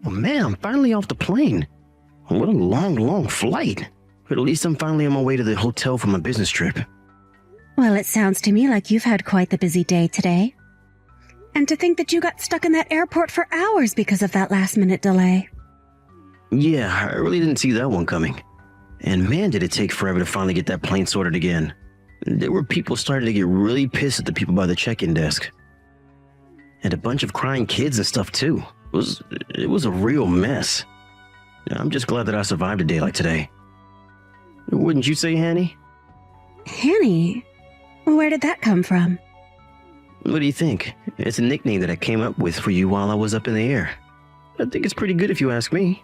Oh man, I'm finally off the plane. What a long flight. But at least I'm finally on my way to the hotel for my business trip. Well, it sounds to me like you've had quite the busy day today. And to think that you got stuck in that airport for hours because of that last-minute delay. Yeah, I really didn't see that one coming. And man, did it take forever to finally get that plane sorted again. There were people starting to get really pissed at the people by the check-in desk. And a bunch of crying kids and stuff too. It was a real mess. I'm just glad that I survived a day like today. Wouldn't you say, Hanny? Hanny? Where did that come from? What do you think? It's a nickname that I came up with for you while I was up in the air. I think it's pretty good if you ask me.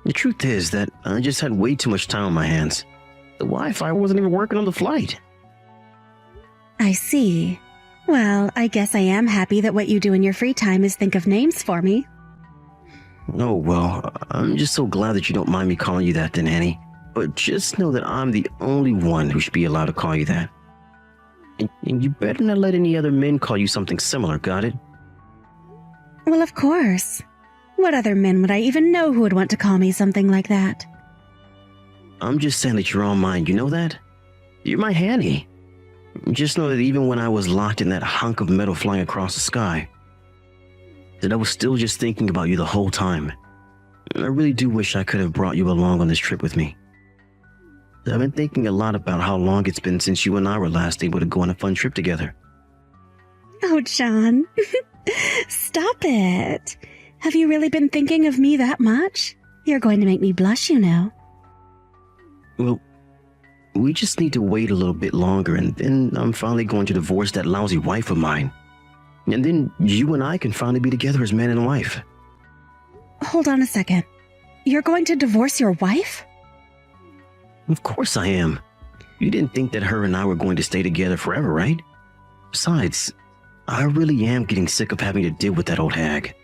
The truth is that I just had way too much time on my hands. The Wi-Fi wasn't even working on the flight. I see. Well, I guess I am happy that what you do in your free time is think of names for me. Oh, well, I'm just so glad that you don't mind me calling you that then, Hanny. But just know that I'm the only one who should be allowed to call you that. And you better not let any other men call you something similar, got it? Well, of course. What other men would I even know who would want to call me something like that? I'm just saying that you're on mine, you know that? You're my Hanny. Just know that even when I was locked in that hunk of metal flying across the sky, that I was still just thinking about you the whole time. I really do wish I could have brought you along on this trip with me. I've been thinking a lot about how long it's been since you and I were last able to go on a fun trip together. Oh, John. Stop it. Have you really been thinking of me that much? You're going to make me blush, you know. Well, we just need to wait a little bit longer, and then I'm finally going to divorce that lousy wife of mine. And then you and I can finally be together as man and wife. Hold on a second. You're going to divorce your wife? Of course I am. You didn't think that her and I were going to stay together forever, right? Besides, I really am getting sick of having to deal with that old hag.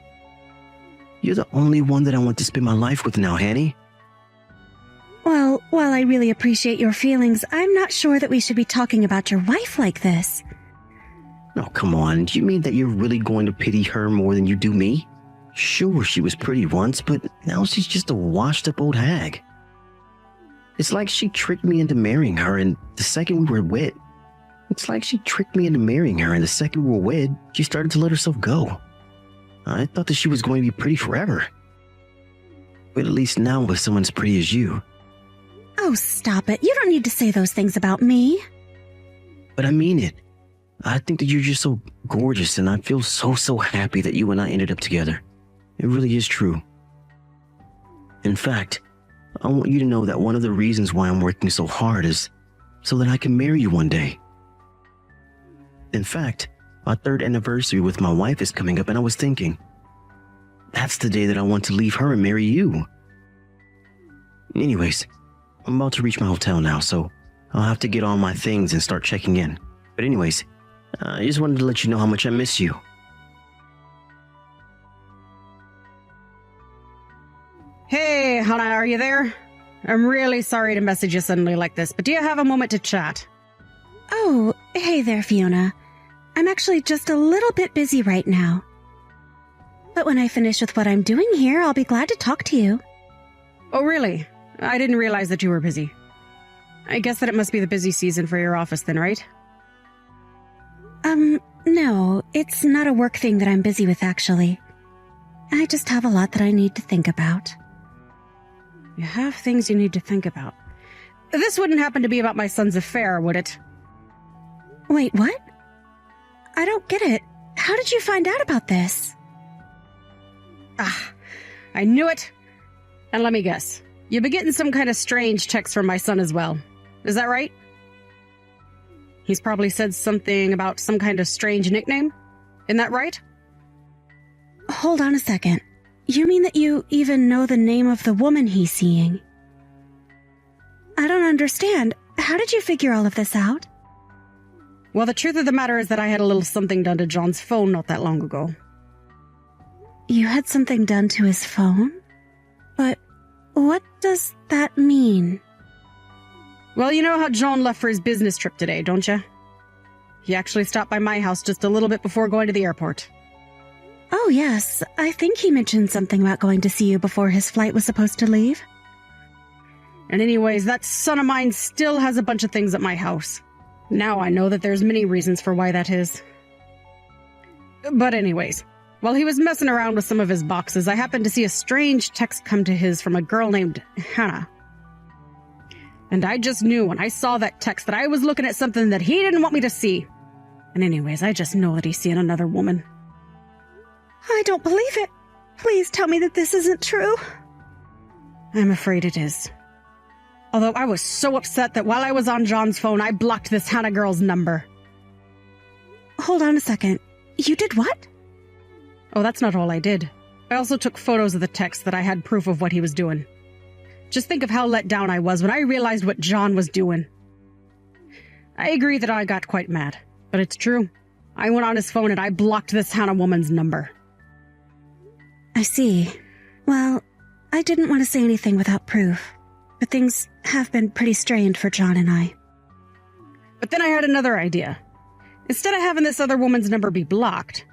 You're the only one that I want to spend my life with now, Hanny. Well, while I really appreciate your feelings, I'm not sure that we should be talking about your wife like this. Oh, come on. Do you mean that you're really going to pity her more than you do me? Sure, she was pretty once, but now she's just a washed-up old hag. It's like she tricked me into marrying her, and the second we were wed, she started to let herself go. I thought that she was going to be pretty forever. But at least now with someone as pretty as you. Oh, stop it. You don't need to say those things about me. But I mean it. I think that you're just so gorgeous, and I feel so happy that you and I ended up together. It really is true. In fact, I want you to know that one of the reasons why I'm working so hard is so that I can marry you one day. In fact, our 3rd anniversary with my wife is coming up, and I was thinking, that's the day that I want to leave her and marry you. Anyways, I'm about to reach my hotel now, so I'll have to get all my things and start checking in. But anyways, I just wanted to let you know how much I miss you. Hey, Hannah, are you there? I'm really sorry to message you suddenly like this, but do you have a moment to chat? Oh, hey there, Fiona. I'm actually just a little bit busy right now. But when I finish with what I'm doing here, I'll be glad to talk to you. Oh, really? I didn't realize that you were busy. I guess that it must be the busy season for your office then, right? No, it's not a work thing that I'm busy with, actually. I just have a lot that I need to think about. You have things you need to think about. This wouldn't happen to be about my son's affair, would it? Wait, what? I don't get it. How did you find out about this? Ah, I knew it. And let me guess. You've been getting some kind of strange texts from my son as well. Is that right? He's probably said something about some kind of strange nickname. Isn't that right? Hold on a second. You mean that you even know the name of the woman he's seeing? I don't understand. How did you figure all of this out? Well, the truth of the matter is that I had a little something done to John's phone not that long ago. You had something done to his phone? But what does that mean? Well, you know how John left for his business trip today, don't you? He actually stopped by my house just a little bit before going to the airport. Oh, yes. I think he mentioned something about going to see you before his flight was supposed to leave. And anyways, that son of mine still has a bunch of things at my house. Now I know that there's many reasons for why that is. But anyways, while he was messing around with some of his boxes, I happened to see a strange text come to his from a girl named Hannah. And I just knew when I saw that text that I was looking at something that he didn't want me to see. And anyways, I just know that he's seeing another woman. I don't believe it. Please tell me that this isn't true. I'm afraid it is. Although I was so upset that while I was on John's phone, I blocked this Hannah girl's number. Hold on a second. You did what? Oh, that's not all I did. I also took photos of the text that I had proof of what he was doing. Just think of how let down I was when I realized what John was doing. I agree that I got quite mad, but it's true. I went on his phone and I blocked this Hannah woman's number. I see. Well, I didn't want to say anything without proof, but things have been pretty strained for John and I. But then I had another idea. Instead of having this other woman's number be blocked,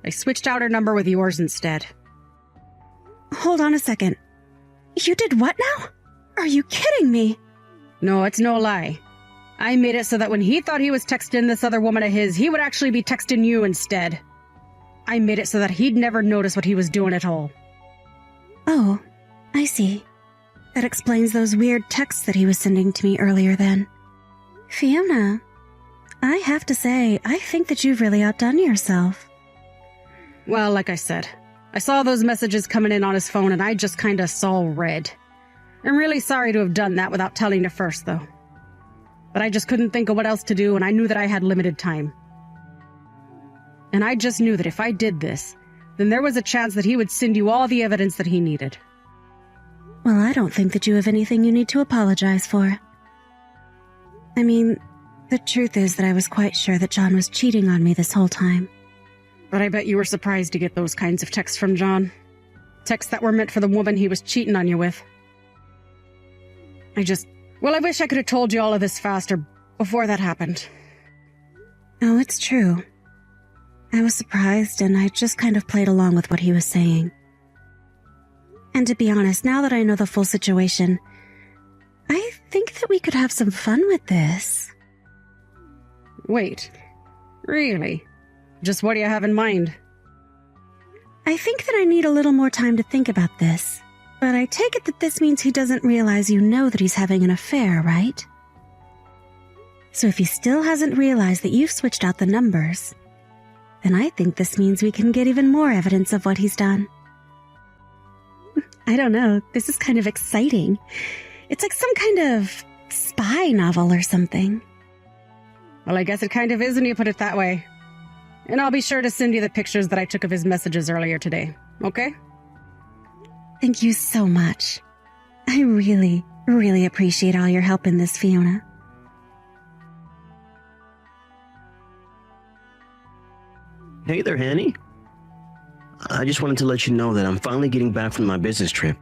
I switched out her number with yours instead. Hold on a second. You did what now? Are you kidding me? No, it's no lie. I made it so that when he thought he was texting this other woman of his, he would actually be texting you instead. I made it so that he'd never notice what he was doing at all. Oh, I see. That explains those weird texts that he was sending to me earlier then. Fiona, I have to say, I think that you've really outdone yourself. Well, like I said, I saw those messages coming in on his phone and I just kinda saw red. I'm really sorry to have done that without telling you first, though. But I just couldn't think of what else to do and I knew that I had limited time. And I just knew that if I did this, then there was a chance that he would send you all the evidence that he needed. Well, I don't think that you have anything you need to apologize for. I mean, the truth is that I was quite sure that John was cheating on me this whole time. But I bet you were surprised to get those kinds of texts from John. Texts that were meant for the woman he was cheating on you with. I wish I could have told you all of this faster before that happened. Oh, it's true. I was surprised and I just kind of played along with what he was saying. And to be honest, now that I know the full situation, I think that we could have some fun with this. Wait, really? Just what do you have in mind? I think that I need a little more time to think about this, but I take it that this means he doesn't realize you know that he's having an affair, right? So if he still hasn't realized that you've switched out the numbers, then I think this means we can get even more evidence of what he's done. I don't know, this is kind of exciting. It's like some kind of spy novel or something. Well, I guess it kind of is when you put it that way. And I'll be sure to send you the pictures that I took of his messages earlier today, okay? Thank you so much. I really, really appreciate all your help in this, Fiona. Hey there, Hanny. I just wanted to let you know that I'm finally getting back from my business trip.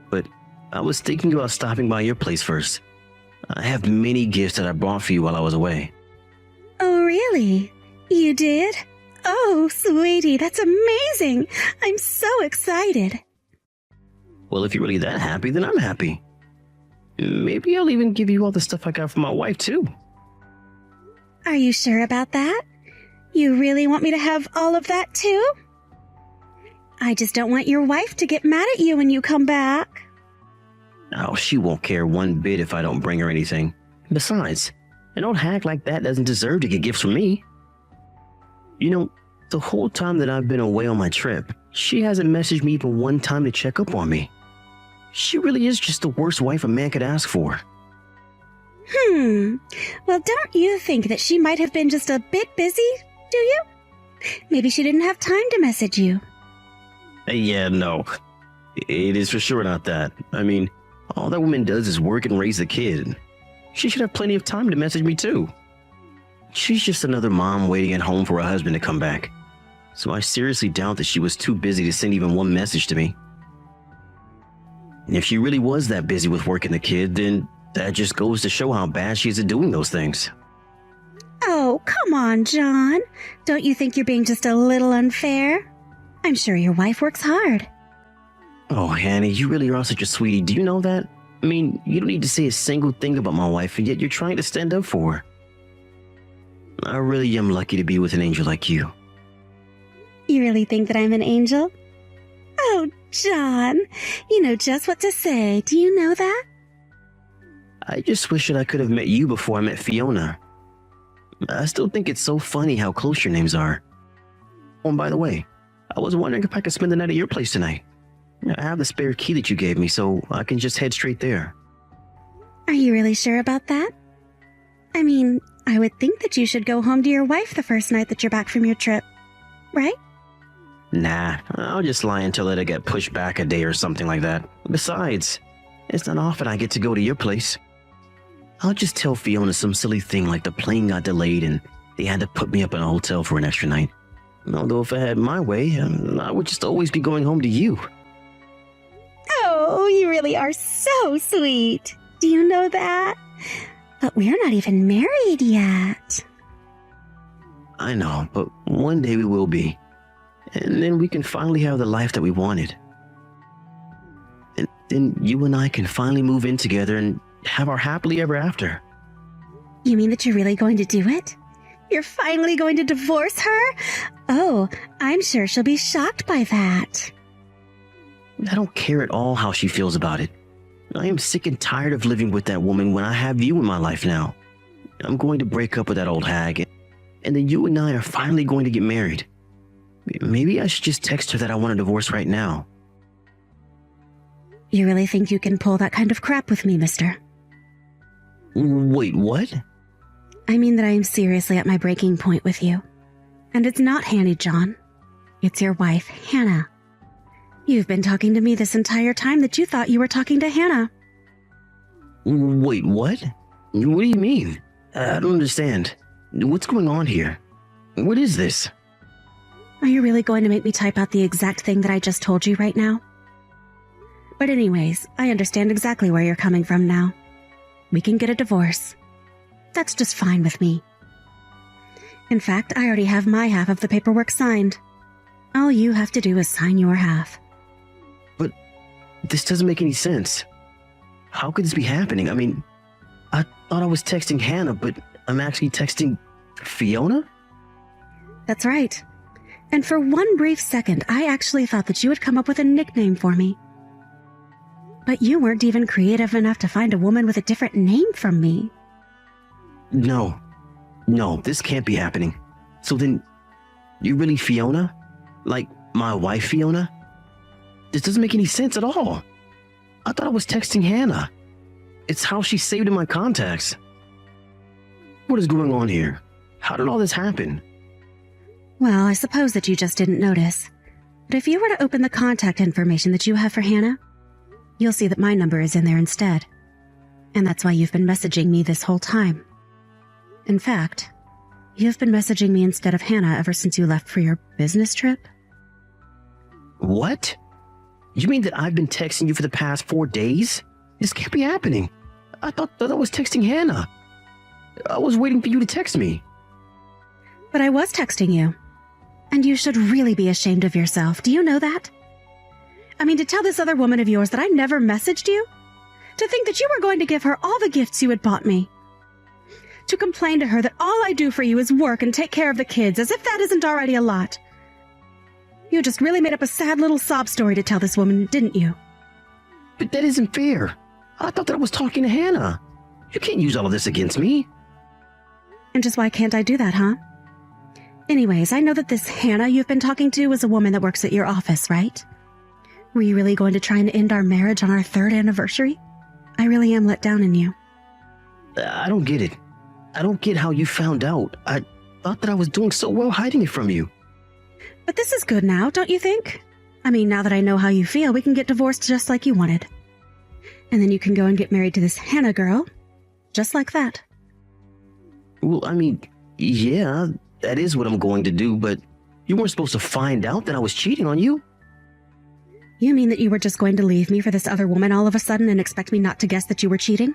But I was thinking about stopping by your place first. I have many gifts that I brought for you while I was away. Oh, really? You did? Oh, sweetie, that's amazing. I'm so excited. Well, if you're really that happy, then I'm happy. Maybe I'll even give you all the stuff I got from my wife, too. Are you sure about that? You really want me to have all of that, too? I just don't want your wife to get mad at you when you come back. Oh, she won't care one bit if I don't bring her anything. Besides, an old hag like that doesn't deserve to get gifts from me. You know, the whole time that I've been away on my trip, she hasn't messaged me even one time to check up on me. She really is just the worst wife a man could ask for. Well, don't you think that she might have been just a bit busy, do you? Maybe she didn't have time to message you. Yeah, no. It is for sure not that. I mean, all that woman does is work and raise a kid. She should have plenty of time to message me too. She's just another mom waiting at home for her husband to come back. So I seriously doubt that she was too busy to send even one message to me. And if she really was that busy with working the kid, then that just goes to show how bad she is at doing those things. Oh, come on, John. Don't you think you're being just a little unfair? I'm sure your wife works hard. Oh, Hannah, you really are such a sweetie. Do you know that? I mean, you don't need to say a single thing about my wife, and yet you're trying to stand up for her. I really am lucky to be with an angel like you. You really think that I'm an angel? Oh, John, you know just what to say. Do you know that? I just wish that I could have met you before I met Fiona. I still think it's so funny how close your names are. Oh, and by the way, I was wondering if I could spend the night at your place tonight. I have the spare key that you gave me, so I can just head straight there. Are you really sure about that? I mean, I would think that you should go home to your wife the first night that you're back from your trip, right? Nah, I'll just lie until it'll get pushed back a day or something like that. Besides, it's not often I get to go to your place. I'll just tell Fiona some silly thing like the plane got delayed and they had to put me up in a hotel for an extra night. Although if I had my way, I would just always be going home to you. Oh, you really are so sweet. Do you know that? But we're not even married yet. I know, but one day we will be. And then we can finally have the life that we wanted. And then you and I can finally move in together and have our happily ever after. You mean that you're really going to do it? You're finally going to divorce her? Oh, I'm sure she'll be shocked by that. I don't care at all how she feels about it. I am sick and tired of living with that woman when I have you in my life now. I'm going to break up with that old hag, and then you and I are finally going to get married. Maybe I should just text her that I want a divorce right now. You really think you can pull that kind of crap with me, mister? Wait, what? I mean that I am seriously at my breaking point with you. And it's not Hanny, John. It's your wife, Hannah. You've been talking to me this entire time that you thought you were talking to Hannah. Wait, what? What do you mean? I don't understand. What's going on here? What is this? Are you really going to make me type out the exact thing that I just told you right now? But anyways, I understand exactly where you're coming from now. We can get a divorce. That's just fine with me. In fact, I already have my half of the paperwork signed. All you have to do is sign your half. But this doesn't make any sense. How could this be happening? I mean, I thought I was texting Hannah, but I'm actually texting Fiona? That's right. And for one brief second, I actually thought that you would come up with a nickname for me. But you weren't even creative enough to find a woman with a different name from me. No, this can't be happening. So then, you really Fiona? Like, my wife Fiona? This doesn't make any sense at all. I thought I was texting Hannah. It's how she's saved in my contacts. What is going on here? How did all this happen? Well, I suppose that you just didn't notice. But if you were to open the contact information that you have for Hannah, you'll see that my number is in there instead. And that's why you've been messaging me this whole time. In fact, you've been messaging me instead of Hannah ever since you left for your business trip. What? You mean that I've been texting you for the past 4 days? This can't be happening. I thought that I was texting Hannah. I was waiting for you to text me. But I was texting you. And you should really be ashamed of yourself. Do you know that? I mean, to tell this other woman of yours that I never messaged you? To think that you were going to give her all the gifts you had bought me? To complain to her that all I do for you is work and take care of the kids, as if that isn't already a lot? You just really made up a sad little sob story to tell this woman, didn't you? But that isn't fair. I thought that I was talking to Hannah. You can't use all of this against me. And just why can't I do that, huh? Anyways, I know that this Hannah you've been talking to is a woman that works at your office, right? Were you really going to try and end our marriage on our 3rd anniversary? I really am let down in you. I don't get it. I don't get how you found out. I thought that I was doing so well hiding it from you. But this is good now, don't you think? I mean, now that I know how you feel, we can get divorced just like you wanted. And then you can go and get married to this Hannah girl. Just like that. Well, I mean, yeah, that is what I'm going to do, but you weren't supposed to find out that I was cheating on you. You mean that you were just going to leave me for this other woman all of a sudden and expect me not to guess that you were cheating?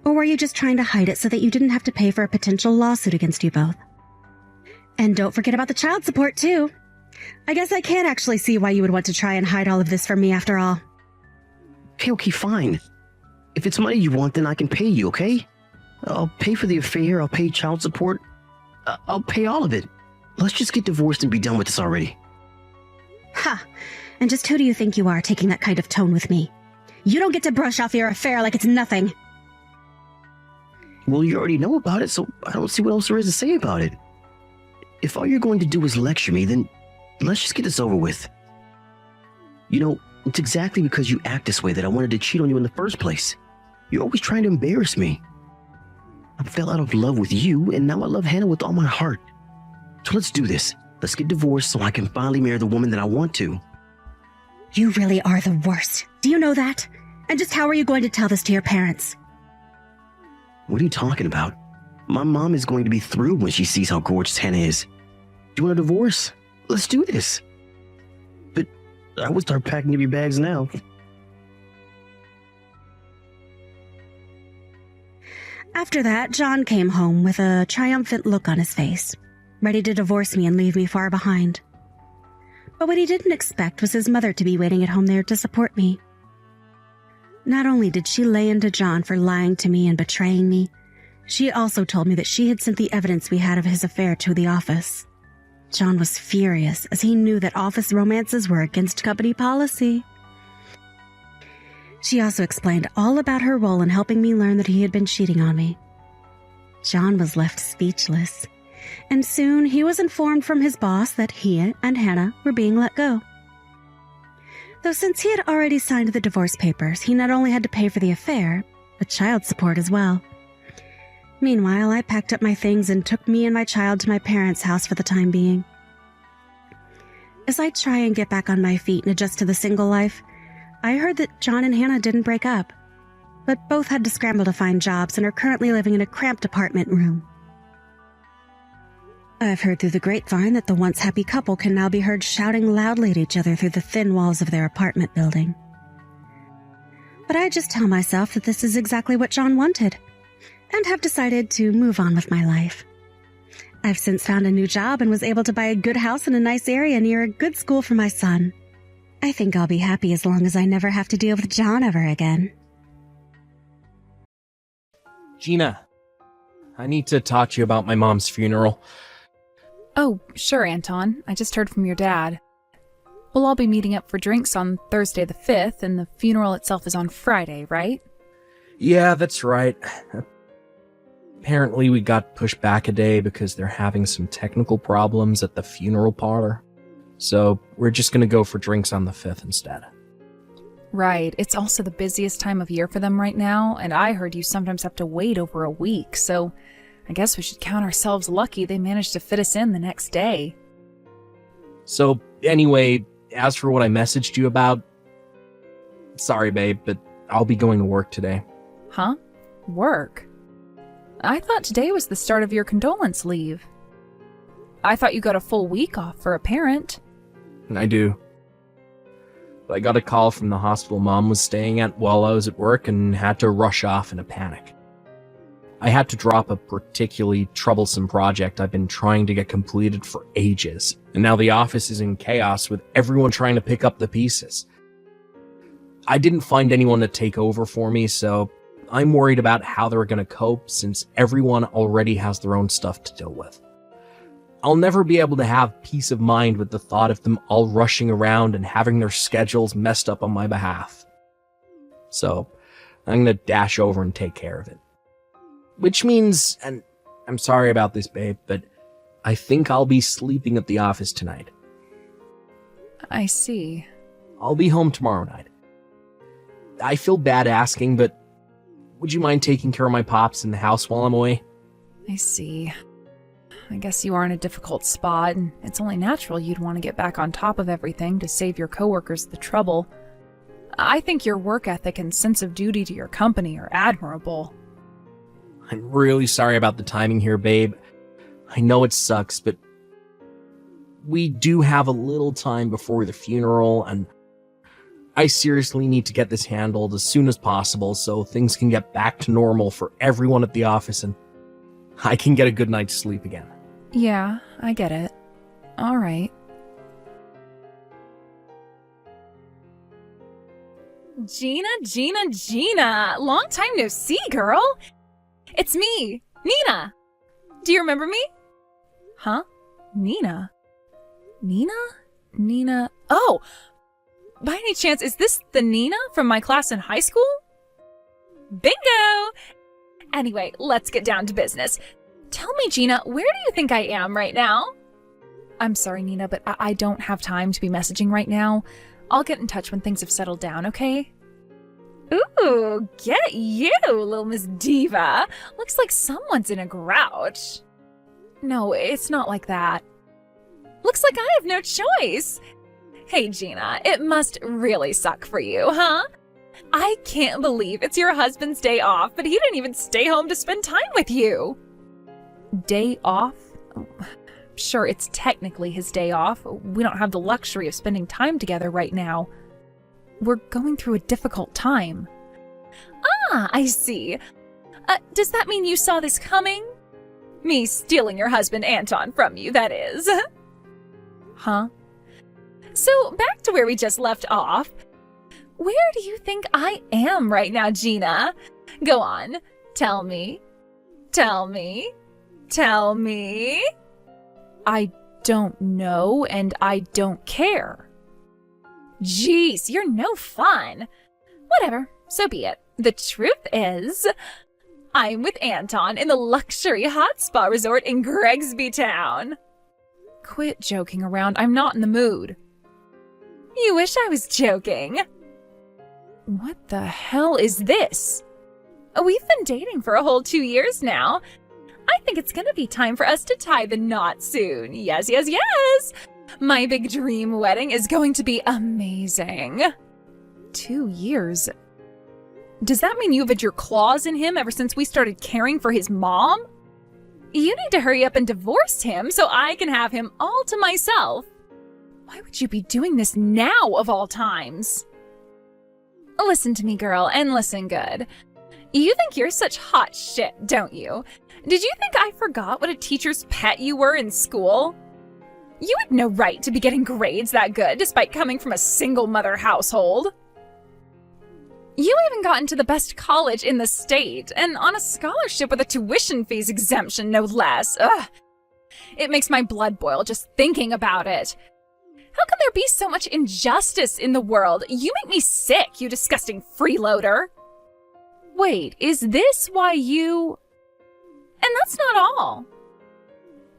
Or were you just trying to hide it so that you didn't have to pay for a potential lawsuit against you both? And don't forget about the child support, too. I guess I can't actually see why you would want to try and hide all of this from me after all. Okay, fine. If it's money you want, then I can pay you, okay? I'll pay for the affair, I'll pay child support. I'll pay all of it. Let's just get divorced and be done with this already. Ha! And just who do you think you are taking that kind of tone with me? You don't get to brush off your affair like it's nothing. Well, you already know about it, so I don't see what else there is to say about it. If all you're going to do is lecture me, then let's just get this over with. You know, it's exactly because you act this way that I wanted to cheat on you in the first place. You're always trying to embarrass me. I fell out of love with you, and now I love Hannah with all my heart. So let's do this. Let's get divorced so I can finally marry the woman that I want to. You really are the worst. Do you know that? And just how are you going to tell this to your parents? What are you talking about? My mom is going to be thrilled when she sees how gorgeous Hannah is. Do you want a divorce? Let's do this. But I would start packing up your bags now. After that, John came home with a triumphant look on his face, ready to divorce me and leave me far behind. But what he didn't expect was his mother to be waiting at home there to support me. Not only did she lay into John for lying to me and betraying me, she also told me that she had sent the evidence we had of his affair to the office. John was furious as he knew that office romances were against company policy. She also explained all about her role in helping me learn that he had been cheating on me. John was left speechless, and soon he was informed from his boss that he and Hannah were being let go. Though since he had already signed the divorce papers, he not only had to pay for the affair, but child support as well. Meanwhile, I packed up my things and took me and my child to my parents' house for the time being. As I try and get back on my feet and adjust to the single life, I heard that John and Hannah didn't break up, but both had to scramble to find jobs and are currently living in a cramped apartment room. I've heard through the grapevine that the once happy couple can now be heard shouting loudly at each other through the thin walls of their apartment building. But I just tell myself that this is exactly what John wanted, and have decided to move on with my life. I've since found a new job and was able to buy a good house in a nice area near a good school for my son. I think I'll be happy as long as I never have to deal with John ever again. Gina, I need to talk to you about my mom's funeral. Oh, sure, Anton. I just heard from your dad. We'll all be meeting up for drinks on Thursday the 5th, and the funeral itself is on Friday, right? Yeah, that's right. Apparently we got pushed back a day because they're having some technical problems at the funeral parlor. So we're just gonna go for drinks on the 5th instead. Right. It's also the busiest time of year for them right now, and I heard you sometimes have to wait over a week, so I guess we should count ourselves lucky they managed to fit us in the next day. So anyway, as for what I messaged you about, sorry babe, but I'll be going to work today. Huh? Work? I thought today was the start of your condolence leave. I thought you got a full week off for a parent. I do. But I got a call from the hospital Mom was staying at while I was at work and had to rush off in a panic. I had to drop a particularly troublesome project I've been trying to get completed for ages, and now the office is in chaos with everyone trying to pick up the pieces. I didn't find anyone to take over for me, so I'm worried about how they're going to cope since everyone already has their own stuff to deal with. I'll never be able to have peace of mind with the thought of them all rushing around and having their schedules messed up on my behalf. So, I'm gonna dash over and take care of it. Which means, and I'm sorry about this, babe, but I think I'll be sleeping at the office tonight. I see. I'll be home tomorrow night. I feel bad asking, but would you mind taking care of my pops in the house while I'm away? I see. I guess you are in a difficult spot, and it's only natural you'd want to get back on top of everything to save your coworkers the trouble. I think your work ethic and sense of duty to your company are admirable. I'm really sorry about the timing here, babe. I know it sucks, but we do have a little time before the funeral, and I seriously need to get this handled as soon as possible so things can get back to normal for everyone at the office and I can get a good night's sleep again. Yeah, I get it. All right. Gina. Long time no see, girl. It's me, Nina. Do you remember me? Huh? Nina? Nina? Oh! By any chance, is this the Nina from my class in high school? Bingo! Anyway, let's get down to business. Tell me, Gina, where do you think I am right now? I'm sorry, Nina, but I don't have time to be messaging right now. I'll get in touch when things have settled down, okay? Ooh, get you, little Miss Diva. Looks like someone's in a grouch. No, it's not like that. Looks like I have no choice. Hey, Gina, it must really suck for you, huh? I can't believe it's your husband's day off, but he didn't even stay home to spend time with you. Day off? Sure, it's technically his day off. We don't have the luxury of spending time together right now. We're going through a difficult time. Ah, I see. Does that mean you saw this coming? Me stealing your husband Anton from you, that is. Huh? So, back to where we just left off. Where do you think I am right now, Gina? Go on. Tell me. I don't know, and I don't care. Jeez, you're no fun. Whatever, so be it. The truth is, I'm with Anton in the luxury hot spa resort in Gregsby Town. Quit joking around. I'm not in the mood. You wish I was joking. What the hell is this? We've been dating for a whole 2 years now. I think it's gonna be time for us to tie the knot soon. Yes. My big dream wedding is going to be amazing. 2 years? Does that mean you've had your claws in him ever since we started caring for his mom? You need to hurry up and divorce him so I can have him all to myself. Why would you be doing this now of all times? Listen to me, girl, and listen good. You think you're such hot shit, don't you? Did you think I forgot what a teacher's pet you were in school? You had no right to be getting grades that good despite coming from a single mother household. You even got into the best college in the state, and on a scholarship with a tuition fees exemption, no less. Ugh. It makes my blood boil just thinking about it. How can there be so much injustice in the world? You make me sick, you disgusting freeloader. Wait, is this why you... And that's not all.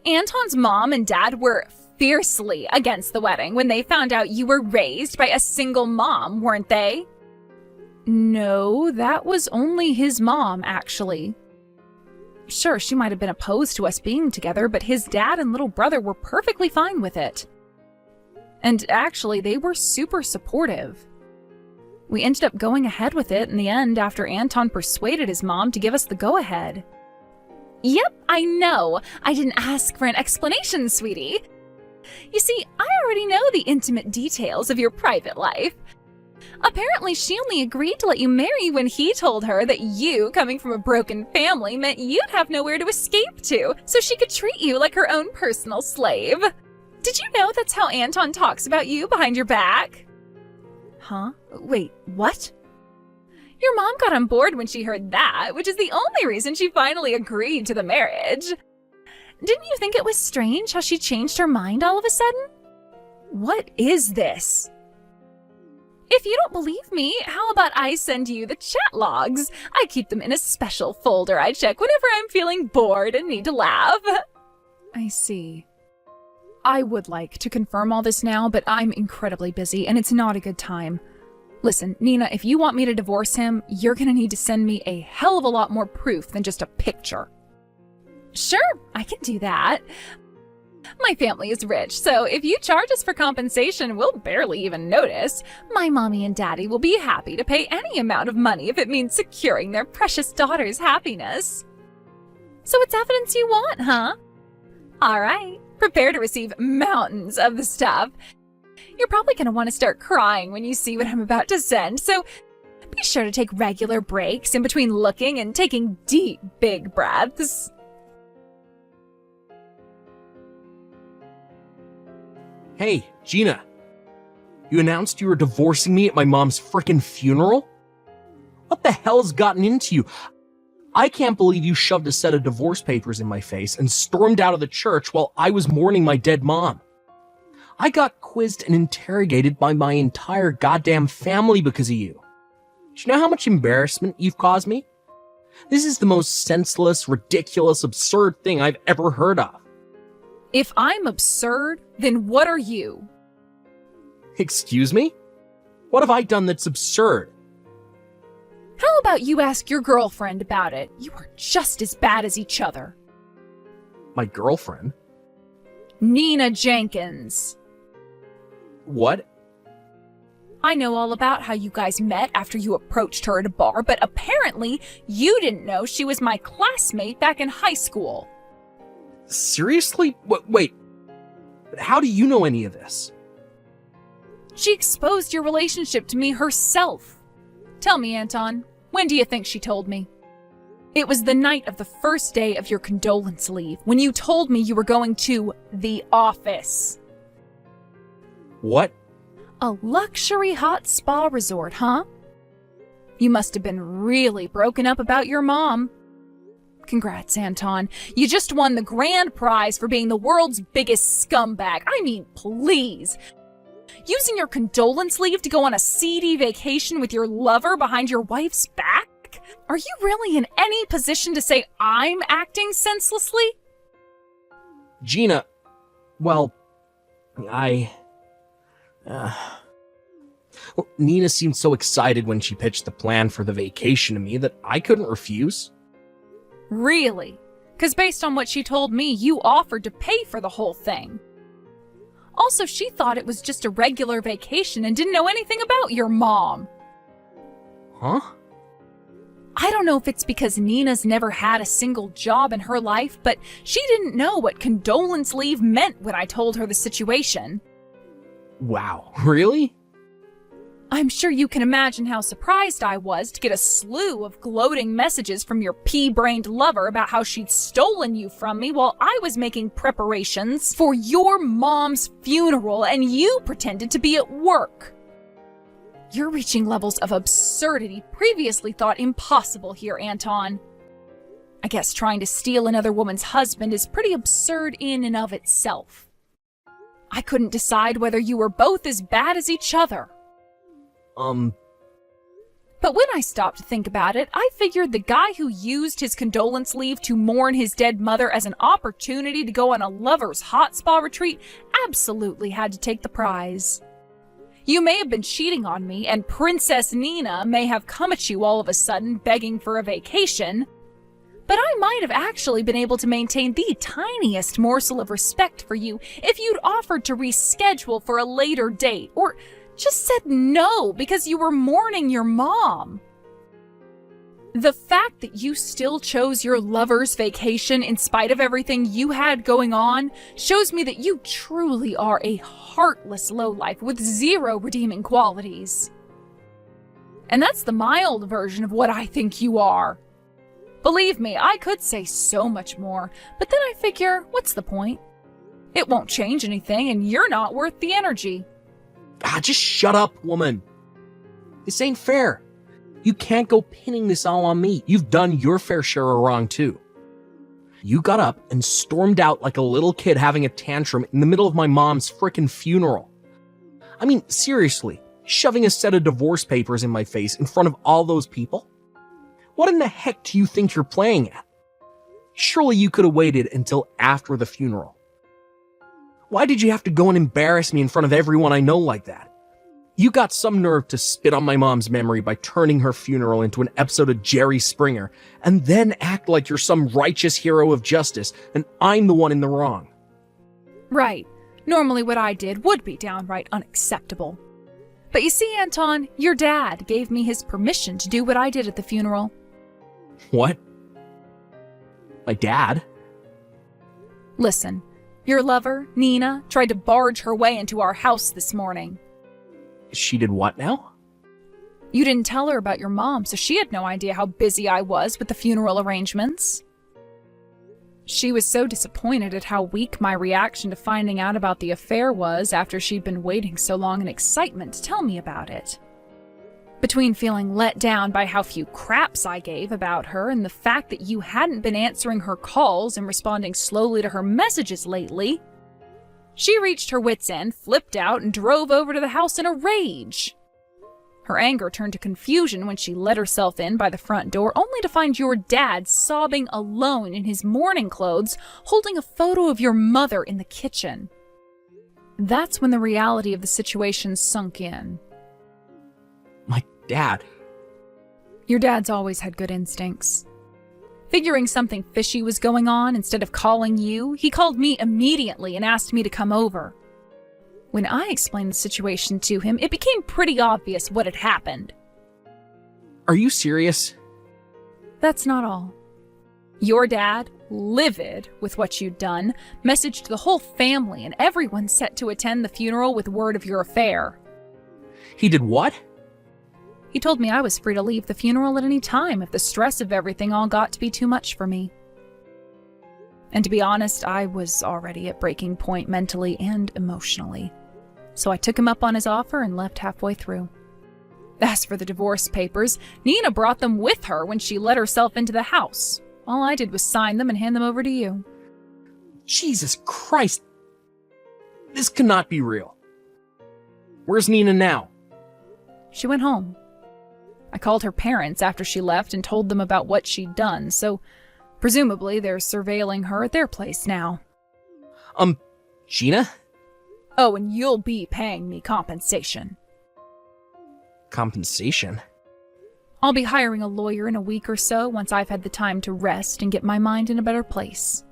Anton's mom and dad were fiercely against the wedding when they found out you were raised by a single mom, weren't they? No, that was only his mom, actually. Sure, she might have been opposed to us being together, but his dad and little brother were perfectly fine with it. And actually, they were super supportive. We ended up going ahead with it in the end after Anton persuaded his mom to give us the go-ahead. Yep, I know. I didn't ask for an explanation, sweetie. You see, I already know the intimate details of your private life. Apparently, she only agreed to let you marry when he told her that you, coming from a broken family, meant you'd have nowhere to escape to, so she could treat you like her own personal slave. Did you know that's how Anton talks about you behind your back? Huh? Wait, what? Your mom got on board when she heard that, which is the only reason she finally agreed to the marriage. Didn't you think it was strange how she changed her mind all of a sudden? What is this? If you don't believe me, how about I send you the chat logs? I keep them in a special folder I check whenever I'm feeling bored and need to laugh. I see. I would like to confirm all this now, but I'm incredibly busy and it's not a good time. Listen, Nina, if you want me to divorce him, you're gonna need to send me a hell of a lot more proof than just a picture. Sure, I can do that. My family is rich, so if you charge us for compensation, we'll barely even notice. My mommy and daddy will be happy to pay any amount of money if it means securing their precious daughter's happiness. So it's evidence you want, huh? All right, prepare to receive mountains of the stuff. You're probably going to want to start crying when you see what I'm about to send, so be sure to take regular breaks in between looking and taking deep, big breaths. Hey, Gina. You announced you were divorcing me at my mom's frickin' funeral? What the hell's gotten into you? I can't believe you shoved a set of divorce papers in my face and stormed out of the church while I was mourning my dead mom. I got quizzed and interrogated by my entire goddamn family because of you. Do you know how much embarrassment you've caused me? This is the most senseless, ridiculous, absurd thing I've ever heard of. If I'm absurd, then what are you? Excuse me? What have I done that's absurd? How about you ask your girlfriend about it? You are just as bad as each other. My girlfriend? Nina Jenkins. What? I know all about how you guys met after you approached her at a bar, but apparently you didn't know she was my classmate back in high school. Seriously? Wait. How do you know any of this? She exposed your relationship to me herself. Tell me, Anton, when do you think she told me? It was the night of the first day of your condolence leave, when you told me you were going to the office. What? A luxury hot spa resort, huh? You must have been really broken up about your mom. Congrats, Anton. You just won the grand prize for being the world's biggest scumbag. I mean, please. Using your condolence leave to go on a seedy vacation with your lover behind your wife's back? Are you really in any position to say I'm acting senselessly? Gina, well, Nina seemed so excited when she pitched the plan for the vacation to me that I couldn't refuse. Really? Because based on what she told me, you offered to pay for the whole thing. Also, she thought it was just a regular vacation and didn't know anything about your mom. Huh? I don't know if it's because Nina's never had a single job in her life, but she didn't know what condolence leave meant when I told her the situation. Wow, really? I'm sure you can imagine how surprised I was to get a slew of gloating messages from your pea-brained lover about how she'd stolen you from me while I was making preparations for your mom's funeral and you pretended to be at work. You're reaching levels of absurdity previously thought impossible here, Anton. I guess trying to steal another woman's husband is pretty absurd in and of itself. I couldn't decide whether you were both as bad as each other. But when I stopped to think about it, I figured the guy who used his condolence leave to mourn his dead mother as an opportunity to go on a lover's hot spa retreat absolutely had to take the prize. You may have been cheating on me, and Princess Nina may have come at you all of a sudden begging for a vacation, but I might have actually been able to maintain the tiniest morsel of respect for you if you'd offered to reschedule for a later date, or just said no because you were mourning your mom. The fact that you still chose your lover's vacation in spite of everything you had going on shows me that you truly are a heartless lowlife with zero redeeming qualities. And that's the mild version of what I think you are. Believe me, I could say so much more, but then I figure, what's the point? It won't change anything, and you're not worth the energy. Just shut up, woman. This ain't fair. You can't go pinning this all on me. You've done your fair share of wrong, too. You got up and stormed out like a little kid having a tantrum in the middle of my mom's frickin' funeral. I mean, seriously, shoving a set of divorce papers in my face in front of all those people? What in the heck do you think you're playing at? Surely you could have waited until after the funeral. Why did you have to go and embarrass me in front of everyone I know like that? You got some nerve to spit on my mom's memory by turning her funeral into an episode of Jerry Springer, and then act like you're some righteous hero of justice, and I'm the one in the wrong. Right. Normally what I did would be downright unacceptable. But you see, Anton, your dad gave me his permission to do what I did at the funeral. What? My dad? Listen. Your lover, Nina, tried to barge her way into our house this morning. She did what now? You didn't tell her about your mom, so she had no idea how busy I was with the funeral arrangements. She was so disappointed at how weak my reaction to finding out about the affair was after she'd been waiting so long in excitement to tell me about it. Between feeling let down by how few craps I gave about her and the fact that you hadn't been answering her calls and responding slowly to her messages lately, she reached her wits' end, flipped out, and drove over to the house in a rage. Her anger turned to confusion when she let herself in by the front door, only to find your dad sobbing alone in his mourning clothes, holding a photo of your mother in the kitchen. That's when the reality of the situation sunk in. My dad. Your dad's always had good instincts. Figuring something fishy was going on, instead of calling you, he called me immediately and asked me to come over. When I explained the situation to him, it became pretty obvious what had happened. Are you serious? That's not all. Your dad, livid with what you'd done, messaged the whole family and everyone set to attend the funeral with word of your affair. He did what? He told me I was free to leave the funeral at any time if the stress of everything all got to be too much for me. And to be honest, I was already at breaking point mentally and emotionally. So I took him up on his offer and left halfway through. As for the divorce papers, Nina brought them with her when she let herself into the house. All I did was sign them and hand them over to you. Jesus Christ. This cannot be real. Where's Nina now? She went home. I called her parents after she left and told them about what she'd done, so presumably they're surveilling her at their place now. Gina? Oh, and you'll be paying me compensation. Compensation? I'll be hiring a lawyer in a week or so once I've had the time to rest and get my mind in a better place.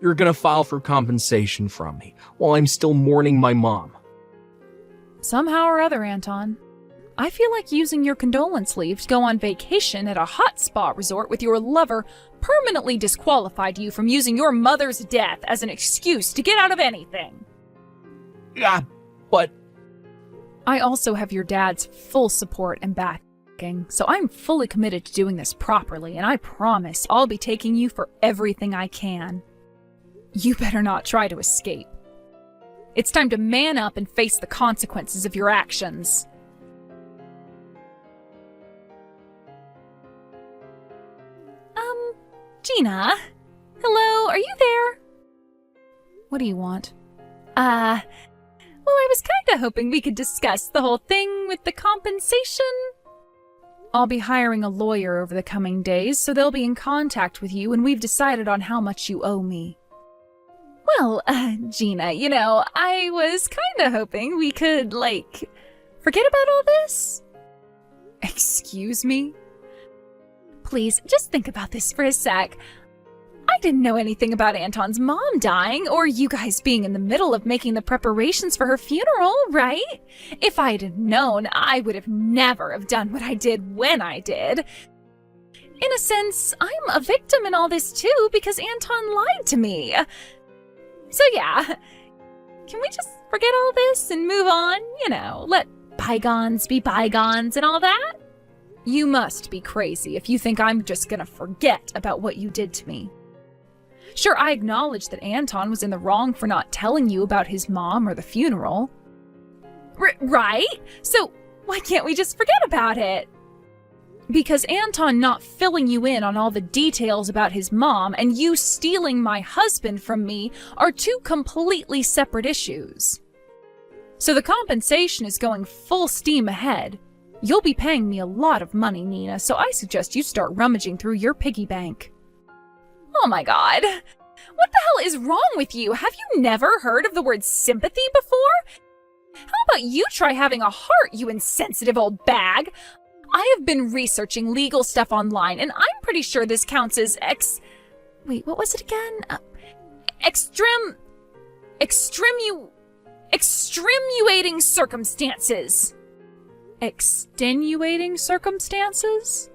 You're gonna file for compensation from me while I'm still mourning my mom. Somehow or other, Anton. I feel like using your condolence leave to go on vacation at a hot spa resort with your lover permanently disqualified you from using your mother's death as an excuse to get out of anything. Yeah, but... I also have your dad's full support and backing, so I'm fully committed to doing this properly, and I promise I'll be taking you for everything I can. You better not try to escape. It's time to man up and face the consequences of your actions. Gina? Hello, are you there? What do you want? Well, I was kinda hoping we could discuss the whole thing with the compensation. I'll be hiring a lawyer over the coming days, so they'll be in contact with you when we've decided on how much you owe me. Well, Gina, I was kinda hoping we could, forget about all this. Excuse me? Please, just think about this for a sec. I didn't know anything about Anton's mom dying, or you guys being in the middle of making the preparations for her funeral, right? If I had known, I would have never have done what I did when I did. In a sense, I'm a victim in all this too, because Anton lied to me. So yeah, can we just forget all this and move on? Let bygones be bygones and all that? You must be crazy if you think I'm just gonna forget about what you did to me. Sure, I acknowledge that Anton was in the wrong for not telling you about his mom or the funeral. Right? So why can't we just forget about it? Because Anton not filling you in on all the details about his mom and you stealing my husband from me are two completely separate issues. So the compensation is going full steam ahead. You'll be paying me a lot of money, Nina, so I suggest you start rummaging through your piggy bank. Oh my god. What the hell is wrong with you? Have you never heard of the word sympathy before? How about you try having a heart, you insensitive old bag? I have been researching legal stuff online, and I'm pretty sure this counts as Wait, what was it again? Extenuating circumstances. Extenuating circumstances?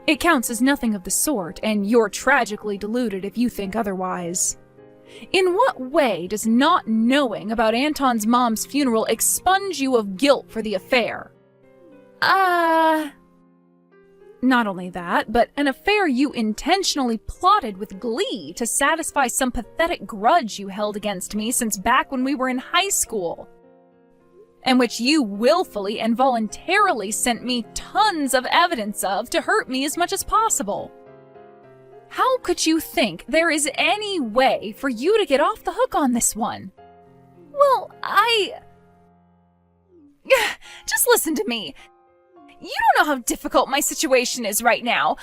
It counts as nothing of the sort, and you're tragically deluded if you think otherwise. In what way does not knowing about Anton's mom's funeral expunge you of guilt for the affair? Not only that, but an affair you intentionally plotted with glee to satisfy some pathetic grudge you held against me since back when we were in high school. And which you willfully and voluntarily sent me tons of evidence of to hurt me as much as possible. How could you think there is any way for you to get off the hook on this one? Well, Just listen to me. You don't know how difficult my situation is right now.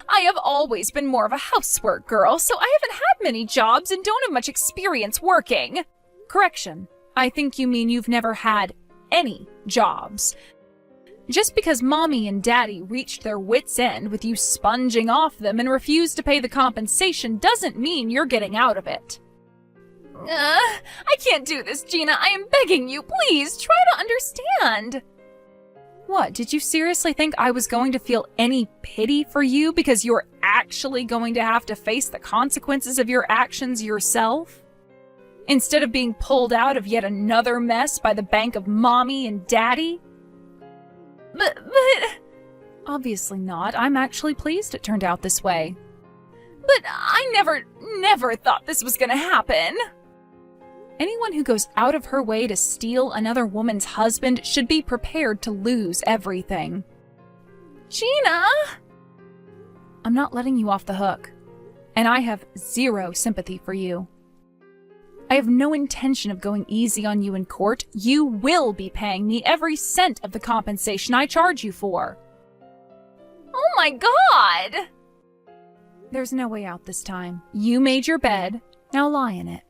I have always been more of a housework girl, so I haven't had many jobs and don't have much experience working. Correction, I think you mean you've never had any jobs. Just because Mommy and Daddy reached their wits' end with you sponging off them and refused to pay the compensation doesn't mean you're getting out of it. I can't do this, Gina. I am begging you. Please, try to understand. What, did you seriously think I was going to feel any pity for you because you're actually going to have to face the consequences of your actions yourself? Instead of being pulled out of yet another mess by the bank of Mommy and Daddy? But... Obviously not. I'm actually pleased it turned out this way. But I never thought this was gonna happen. Anyone who goes out of her way to steal another woman's husband should be prepared to lose everything. Gina! I'm not letting you off the hook, and I have zero sympathy for you. I have no intention of going easy on you in court. You will be paying me every cent of the compensation I charge you for. Oh my God! There's no way out this time. You made your bed, now lie in it.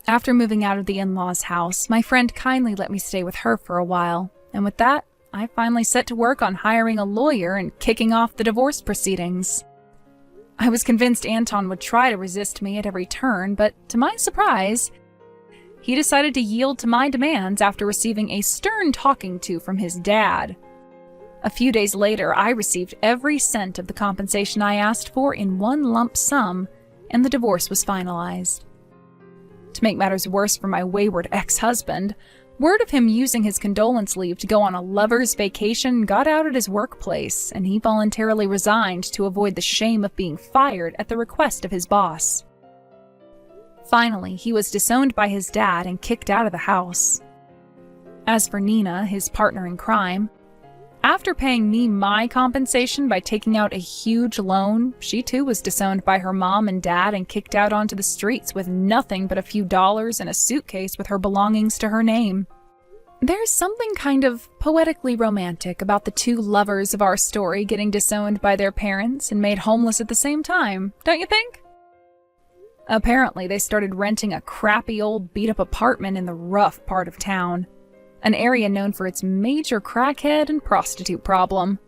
After moving out of the in-laws' house, my friend kindly let me stay with her for a while, and with that, I finally set to work on hiring a lawyer and kicking off the divorce proceedings. I was convinced Anton would try to resist me at every turn, but to my surprise, he decided to yield to my demands after receiving a stern talking to from his dad. A few days later, I received every cent of the compensation I asked for in one lump sum, and the divorce was finalized. To make matters worse for my wayward ex-husband, word of him using his condolence leave to go on a lover's vacation got out at his workplace, and he voluntarily resigned to avoid the shame of being fired at the request of his boss. Finally, he was disowned by his dad and kicked out of the house. As for Nina, his partner in crime, after paying me my compensation by taking out a huge loan, she too was disowned by her mom and dad and kicked out onto the streets with nothing but a few dollars and a suitcase with her belongings to her name. There's something kind of poetically romantic about the two lovers of our story getting disowned by their parents and made homeless at the same time, don't you think? Apparently, they started renting a crappy old beat-up apartment in the rough part of town, an area known for its major crackhead and prostitute problem.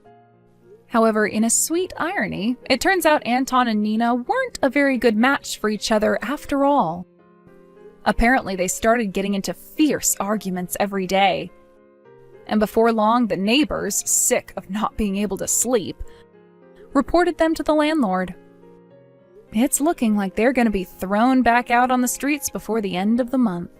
However, in a sweet irony, it turns out Anton and Nina weren't a very good match for each other after all. Apparently, they started getting into fierce arguments every day. And before long, the neighbors, sick of not being able to sleep, reported them to the landlord. It's looking like they're going to be thrown back out on the streets before the end of the month.